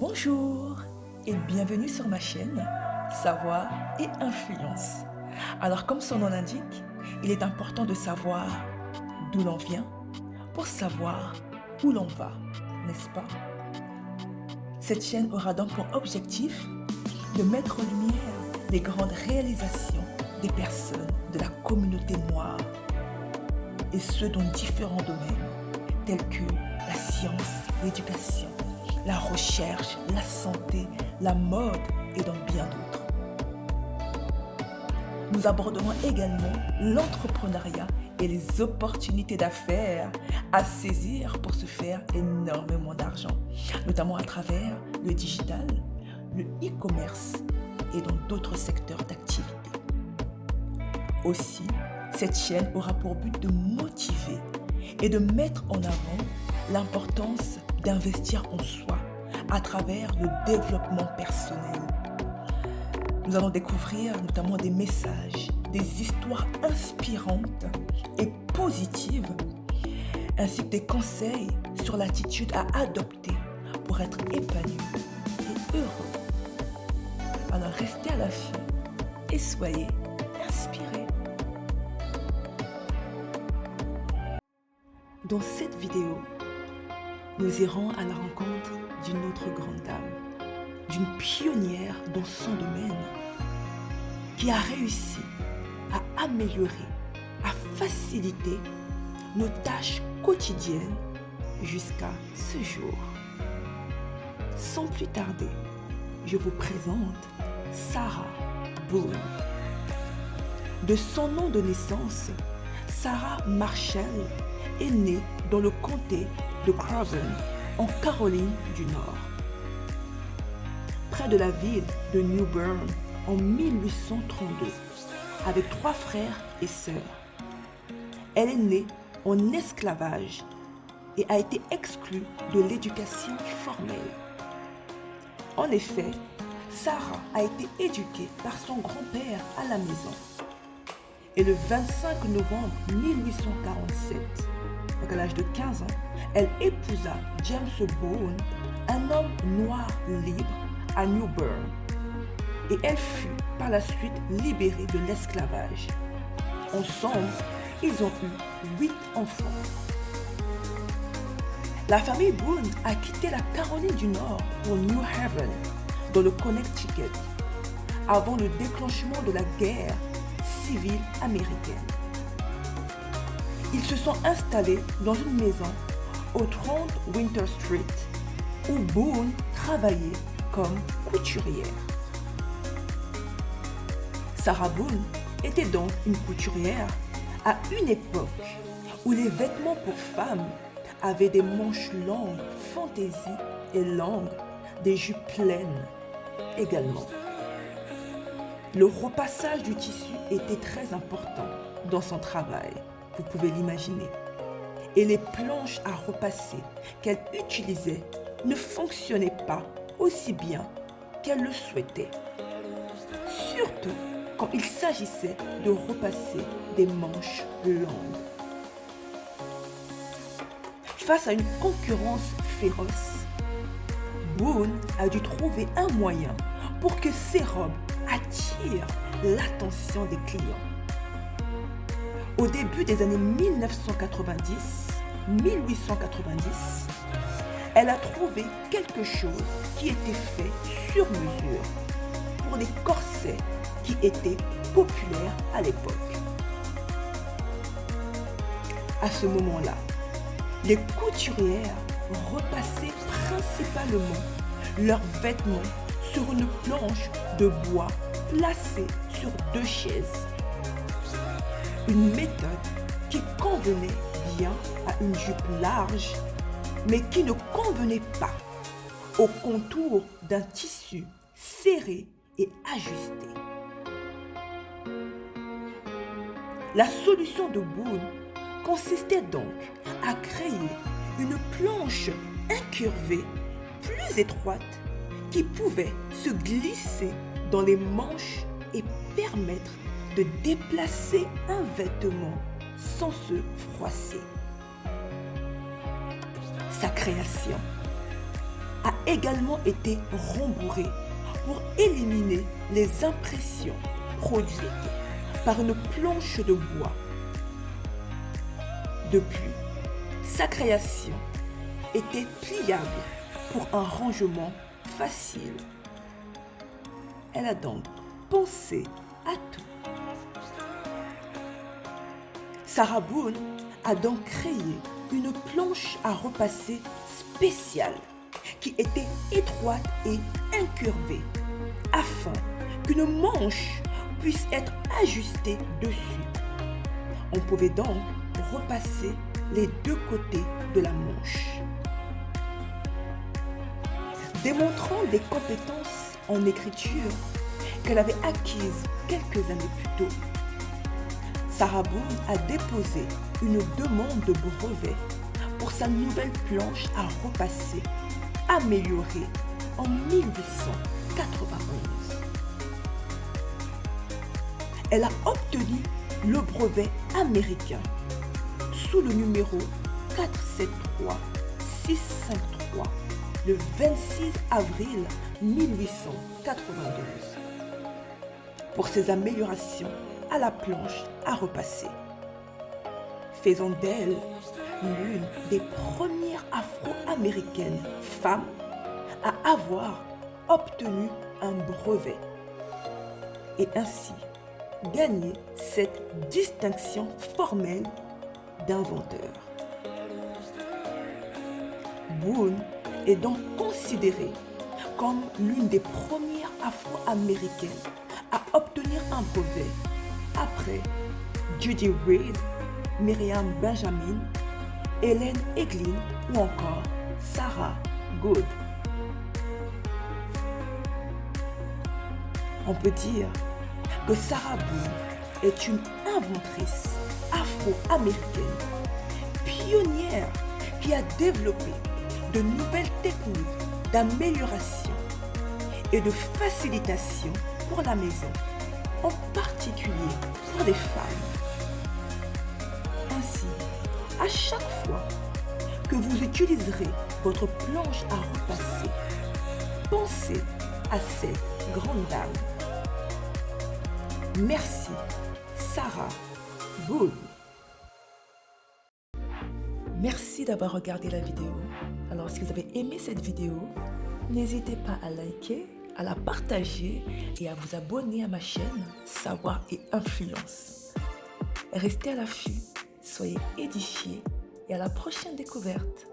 Bonjour et bienvenue sur ma chaîne Savoir et Influence. Alors comme son nom l'indique, il est important de savoir d'où l'on vient pour savoir où l'on va, n'est-ce pas? Cette chaîne aura donc pour objectif de mettre en lumière les grandes réalisations des personnes de la communauté noire et ce dans différents domaines tels que la science, l'éducation, la recherche, la santé, la mode et dans bien d'autres. Nous aborderons également l'entrepreneuriat et les opportunités d'affaires à saisir pour se faire énormément d'argent, notamment à travers le digital, le e-commerce et dans d'autres secteurs d'activité. Aussi, cette chaîne aura pour but de motiver et de mettre en avant l'importance d'investir en soi à travers le développement personnel. Nous allons découvrir notamment des messages, des histoires inspirantes et positives, ainsi que des conseils sur l'attitude à adopter pour être épanoui et heureux. Alors restez à l'affût et soyez inspirés. Dans cette vidéo, nous irons à la rencontre d'une autre grande dame, d'une pionnière dans son domaine, qui a réussi à améliorer, à faciliter nos tâches quotidiennes jusqu'à ce jour. Sans plus tarder, je vous présente Sarah Boone. De son nom de naissance, Sarah Marshall est née dans le comté de Craven, en Caroline du Nord, près de la ville de New Bern en 1832, avec 3 frères et sœurs. Elle est née en esclavage et a été exclue de l'éducation formelle. En effet, Sarah a été éduquée par son grand-père à la maison. Et le 25 novembre 1847, donc à l'âge de 15 ans, elle épousa James Boone, un homme noir libre à New Bern. Et elle fut par la suite libérée de l'esclavage. Ensemble, ils ont eu 8 enfants. La famille Boone a quitté la Caroline du Nord pour New Haven, dans le Connecticut, avant le déclenchement de la guerre civile américaine. Ils se sont installés dans une maison au 30 Winter Street où Boone travaillait comme couturière. Sarah Boone était donc une couturière à une époque où les vêtements pour femmes avaient des manches longues, fantaisie et longues, des jupes pleines également. Le repassage du tissu était très important dans son travail, vous pouvez l'imaginer. Et les planches à repasser qu'elle utilisait ne fonctionnaient pas aussi bien qu'elle le souhaitait. Surtout quand il s'agissait de repasser des manches longues. Face à une concurrence féroce, Boone a dû trouver un moyen pour que ses robes attirent l'attention des clients. Au début des années 1890, elle a trouvé quelque chose qui était fait sur mesure pour les corsets qui étaient populaires à l'époque. À ce moment-là, les couturières repassaient principalement leurs vêtements sur une planche de bois placée sur 2 chaises. Une méthode qui convenait bien à une jupe large, mais qui ne convenait pas au contour d'un tissu serré et ajusté. La solution de Boone consistait donc à créer une planche incurvée plus étroite qui pouvait se glisser dans les manches et permettre de déplacer un vêtement sans se froisser. Sa création a également été rembourré pour éliminer les impressions produites par une planche de bois. Depuis, sa création était pliable pour un rangement facile. Elle a donc pensé à tout. Sarah Boone a donc créé une planche à repasser spéciale qui était étroite et incurvée afin qu'une manche puisse être ajustée dessus. On pouvait donc repasser les deux côtés de la manche. Démontrant des compétences en écriture qu'elle avait acquises quelques années plus tôt, Sarah Boone a déposé une demande de brevet pour sa nouvelle planche à repasser améliorée en 1891. Elle a obtenu le brevet américain sous le numéro 473653 le 26 avril 1892 pour ses améliorations à la planche à repasser, faisant d'elle l'une des premières afro-américaines femmes à avoir obtenu un brevet et ainsi gagné cette distinction formelle d'inventeur. Boone est donc considérée comme l'une des premières afro-américaines à obtenir un brevet après Judy Reed, Miriam Benjamin, Ellen Eglin ou encore Sarah Good. On peut dire que Sarah Boone est une inventrice afro-américaine, pionnière qui a développé de nouvelles techniques d'amélioration et de facilitation pour la maison, en particulier pour les femmes. Ainsi, à chaque fois que vous utiliserez votre planche à repasser, pensez à cette grande dame. Merci, Sarah Boone. Merci d'avoir regardé la vidéo. Alors, si vous avez aimé cette vidéo, n'hésitez pas à liker, à la partager et à vous abonner à ma chaîne Savoir et Influence. Restez à l'affût, soyez édifiés et à la prochaine découverte.